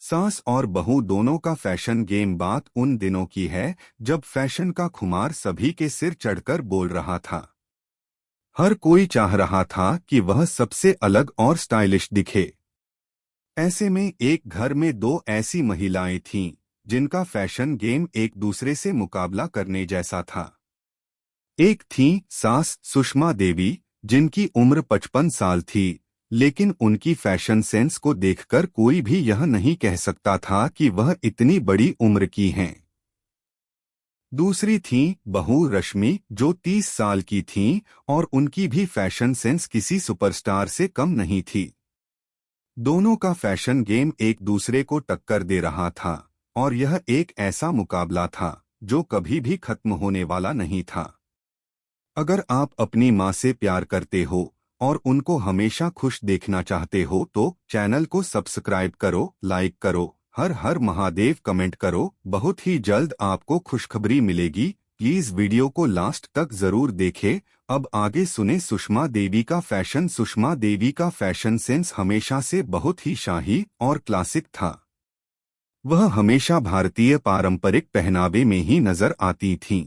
सास और बहू दोनों का फैशन गेम बात उन दिनों की है जब फैशन का खुमार सभी के सिर चढ़कर बोल रहा था। हर कोई चाह रहा था कि वह सबसे अलग और स्टाइलिश दिखे। ऐसे में एक घर में दो ऐसी महिलाएं थीं जिनका फैशन गेम एक दूसरे से मुकाबला करने जैसा था। एक थी सास सुषमा देवी, जिनकी उम्र 55 साल थी, लेकिन उनकी फैशन सेंस को देखकर कोई भी यह नहीं कह सकता था कि वह इतनी बड़ी उम्र की हैं। दूसरी थी बहू रश्मि, जो 30 साल की थीं और उनकी भी फैशन सेंस किसी सुपरस्टार से कम नहीं थी। दोनों का फैशन गेम एक दूसरे को टक्कर दे रहा था और यह एक ऐसा मुकाबला था जो कभी भी खत्म होने वाला नहीं था। अगर आप अपनी माँ से प्यार करते हो और उनको हमेशा खुश देखना चाहते हो तो चैनल को सब्सक्राइब करो, लाइक करो, हर हर महादेव कमेंट करो। बहुत ही जल्द आपको खुशखबरी मिलेगी। प्लीज वीडियो को लास्ट तक जरूर देखें। अब आगे सुने सुषमा देवी का फैशन। सुषमा देवी का फैशन सेंस हमेशा से बहुत ही शाही और क्लासिक था। वह हमेशा भारतीय पारंपरिक पहनावे में ही नजर आती थीं।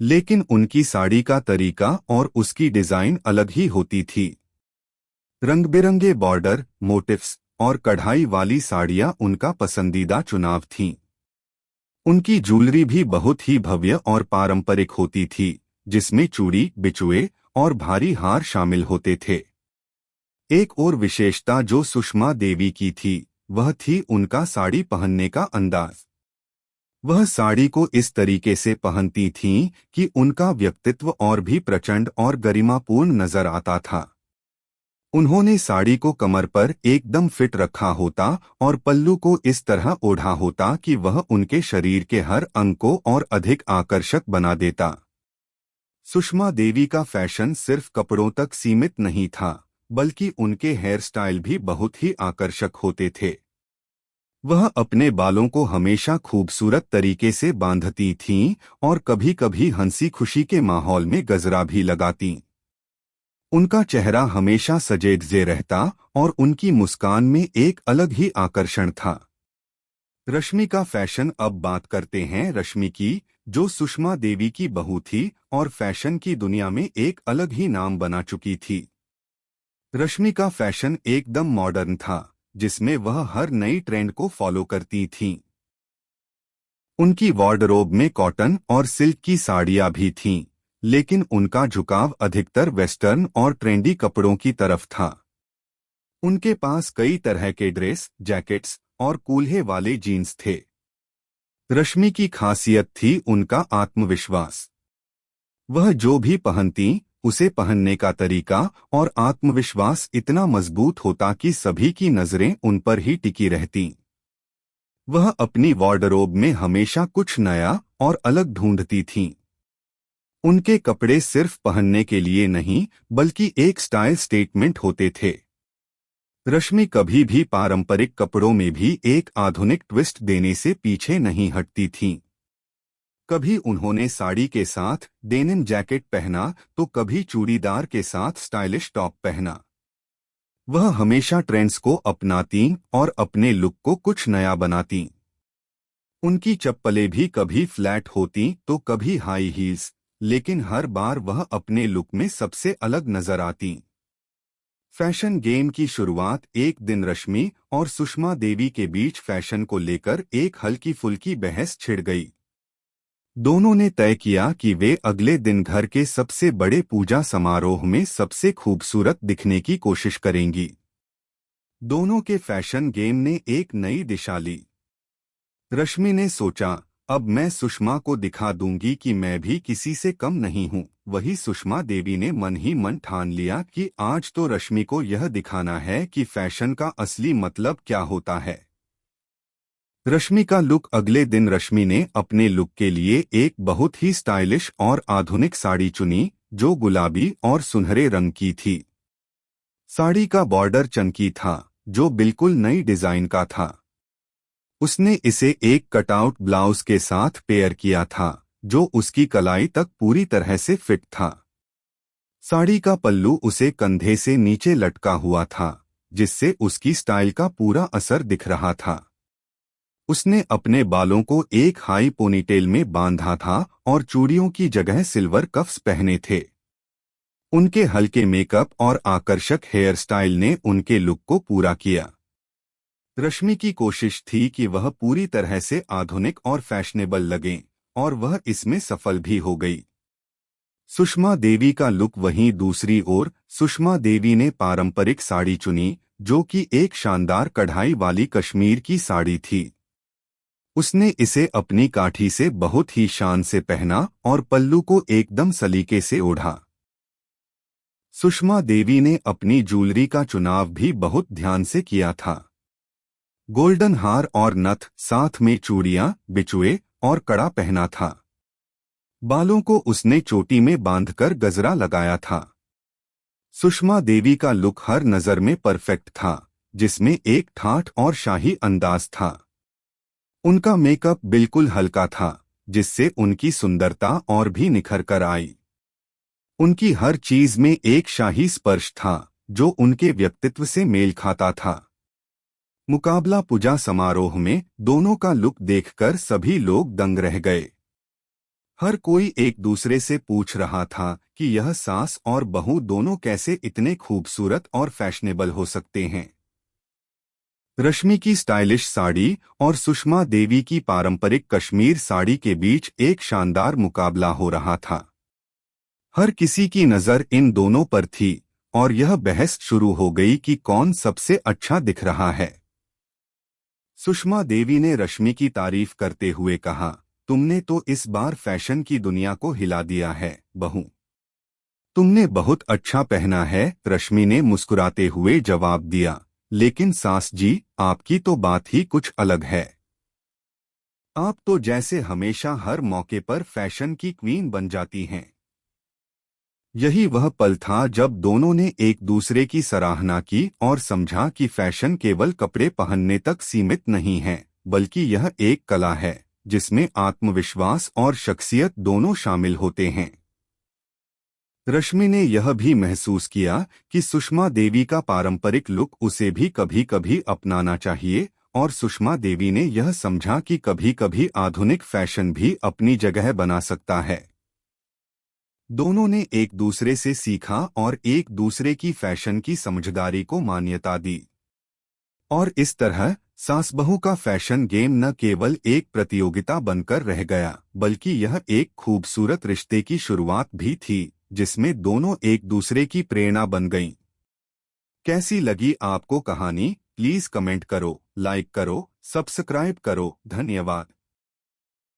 लेकिन उनकी साड़ी का तरीका और उसकी डिजाइन अलग ही होती थी। रंग बिरंगे बॉर्डर, मोटिफ्स और कढ़ाई वाली साड़ियां उनका पसंदीदा चुनाव थीं। उनकी ज्वेलरी भी बहुत ही भव्य और पारंपरिक होती थी, जिसमें चूड़ी, बिछुए और भारी हार शामिल होते थे। एक और विशेषता जो सुषमा देवी की थी, वह थी उनका साड़ी पहनने का अंदाज। वह साड़ी को इस तरीके से पहनती थीं कि उनका व्यक्तित्व और भी प्रचंड और गरिमापूर्ण नजर आता था। उन्होंने साड़ी को कमर पर एकदम फिट रखा होता और पल्लू को इस तरह ओढ़ा होता कि वह उनके शरीर के हर अंग को और अधिक आकर्षक बना देता। सुषमा देवी का फैशन सिर्फ कपड़ों तक सीमित नहीं था, बल्कि उनके हेयर स्टाइल भी बहुत ही आकर्षक होते थे। वह अपने बालों को हमेशा खूबसूरत तरीके से बांधती थीं और कभी-कभी हंसी खुशी के माहौल में गजरा भी लगातीं। उनका चेहरा हमेशा सजे-धजे रहता और उनकी मुस्कान में एक अलग ही आकर्षण था। रश्मि का फैशन। अब बात करते हैं रश्मि की, जो सुषमा देवी की बहू थी और फैशन की दुनिया में एक अलग ही नाम बना चुकी थी। रश्मि का फैशन एकदम मॉडर्न था, जिसमें वह हर नई ट्रेंड को फॉलो करती थीं। उनकी वार्डरोब में कॉटन और सिल्क की साड़ियां भी थीं, लेकिन उनका झुकाव अधिकतर वेस्टर्न और ट्रेंडी कपड़ों की तरफ था। उनके पास कई तरह के ड्रेस, जैकेट्स और कूल्हे वाले जीन्स थे। रश्मि की खासियत थी उनका आत्मविश्वास। वह जो भी पहनती, उसे पहनने का तरीका और आत्मविश्वास इतना मजबूत होता कि सभी की नजरें उन पर ही टिकी रहतीं। वह अपनी वार्डरोब में हमेशा कुछ नया और अलग ढूंढती थीं। उनके कपड़े सिर्फ पहनने के लिए नहीं, बल्कि एक स्टाइल स्टेटमेंट होते थे। रश्मि कभी भी पारंपरिक कपड़ों में भी एक आधुनिक ट्विस्ट देने से पीछे नहीं हटती थीं। कभी उन्होंने साड़ी के साथ डेनिम जैकेट पहना तो कभी चूड़ीदार के साथ स्टाइलिश टॉप पहना। वह हमेशा ट्रेंड्स को अपनातीं और अपने लुक को कुछ नया बनातीं। उनकी चप्पलें भी कभी फ्लैट होतीं तो कभी हाई हील्स, लेकिन हर बार वह अपने लुक में सबसे अलग नजर आतीं। फैशन गेम की शुरुआत एक दिन रश्मि और सुषमा देवी के बीच फैशन को लेकर एक हल्की फुल्की बहस छिड़ गई। दोनों ने तय किया कि वे अगले दिन घर के सबसे बड़े पूजा समारोह में सबसे खूबसूरत दिखने की कोशिश करेंगी। दोनों के फैशन गेम ने एक नई दिशा ली। रश्मि ने सोचा, अब मैं सुषमा को दिखा दूंगी कि मैं भी किसी से कम नहीं हूं। वही सुषमा देवी ने मन ही मन ठान लिया कि आज तो रश्मि को यह दिखाना है कि फैशन का असली मतलब क्या होता है। रश्मि का लुक। अगले दिन रश्मि ने अपने लुक के लिए एक बहुत ही स्टाइलिश और आधुनिक साड़ी चुनी, जो गुलाबी और सुनहरे रंग की थी। साड़ी का बॉर्डर चमकी था, जो बिल्कुल नई डिजाइन का था। उसने इसे एक कटआउट ब्लाउज के साथ पेयर किया था, जो उसकी कलाई तक पूरी तरह से फिट था। साड़ी का पल्लू उसे कंधे से नीचे लटका हुआ था, जिससे उसकी स्टाइल का पूरा असर दिख रहा था। उसने अपने बालों को एक हाई पोनीटेल में बांधा था और चूड़ियों की जगह सिल्वर कफ्स पहने थे। उनके हल्के मेकअप और आकर्षक हेयर स्टाइल ने उनके लुक को पूरा किया। रश्मि की कोशिश थी कि वह पूरी तरह से आधुनिक और फैशनेबल लगें, और वह इसमें सफल भी हो गई। सुषमा देवी का लुक वहीं दूसरी ओर, सुषमा देवी ने पारंपरिक साड़ी चुनी, जो कि एक शानदार कढ़ाई वाली कश्मीर की साड़ी थी। उसने इसे अपनी काठी से बहुत ही शान से पहना और पल्लू को एकदम सलीके से ओढ़ा। सुषमा देवी ने अपनी ज्वेलरी का चुनाव भी बहुत ध्यान से किया था। गोल्डन हार और नथ, साथ में चूड़ियां, बिछुए और कड़ा पहना था। बालों को उसने चोटी में बांधकर गजरा लगाया था। सुषमा देवी का लुक हर नजर में परफेक्ट था, जिसमें एक ठाठ और शाही अंदाज था। उनका मेकअप बिल्कुल हल्का था, जिससे उनकी सुंदरता और भी निखर कर आई। उनकी हर चीज में एक शाही स्पर्श था, जो उनके व्यक्तित्व से मेल खाता था। मुकाबला पूजा समारोह में दोनों का लुक देखकर सभी लोग दंग रह गए। हर कोई एक दूसरे से पूछ रहा था कि यह सास और बहू दोनों कैसे इतने खूबसूरत और फैशनेबल हो सकते हैं। रश्मि की स्टाइलिश साड़ी और सुषमा देवी की पारंपरिक कश्मीर साड़ी के बीच एक शानदार मुकाबला हो रहा था। हर किसी की नज़र इन दोनों पर थी और यह बहस शुरू हो गई कि कौन सबसे अच्छा दिख रहा है। सुषमा देवी ने रश्मि की तारीफ करते हुए कहा, तुमने तो इस बार फैशन की दुनिया को हिला दिया है, बहू। तुमने बहुत अच्छा पहना है, रश्मि ने मुस्कुराते हुए जवाब दिया। लेकिन सास जी, आपकी तो बात ही कुछ अलग है। आप तो जैसे हमेशा हर मौके पर फैशन की क्वीन बन जाती हैं। यही वह पल था जब दोनों ने एक दूसरे की सराहना की और समझा कि फैशन केवल कपड़े पहनने तक सीमित नहीं है, बल्कि यह एक कला है जिसमें आत्मविश्वास और शख्सियत दोनों शामिल होते हैं। रश्मि ने यह भी महसूस किया कि सुषमा देवी का पारंपरिक लुक उसे भी कभी कभी अपनाना चाहिए, और सुषमा देवी ने यह समझा कि कभी कभी आधुनिक फैशन भी अपनी जगह बना सकता है। दोनों ने एक दूसरे से सीखा और एक दूसरे की फैशन की समझदारी को मान्यता दी। और इस तरह सास बहू का फैशन गेम न केवल एक प्रतियोगिता बनकर रह गया, बल्कि यह एक खूबसूरत रिश्ते की शुरुआत भी थी, जिसमें दोनों एक दूसरे की प्रेरणा बन गईं। कैसी लगी आपको कहानी? प्लीज कमेंट करो, लाइक करो, सब्सक्राइब करो। धन्यवाद।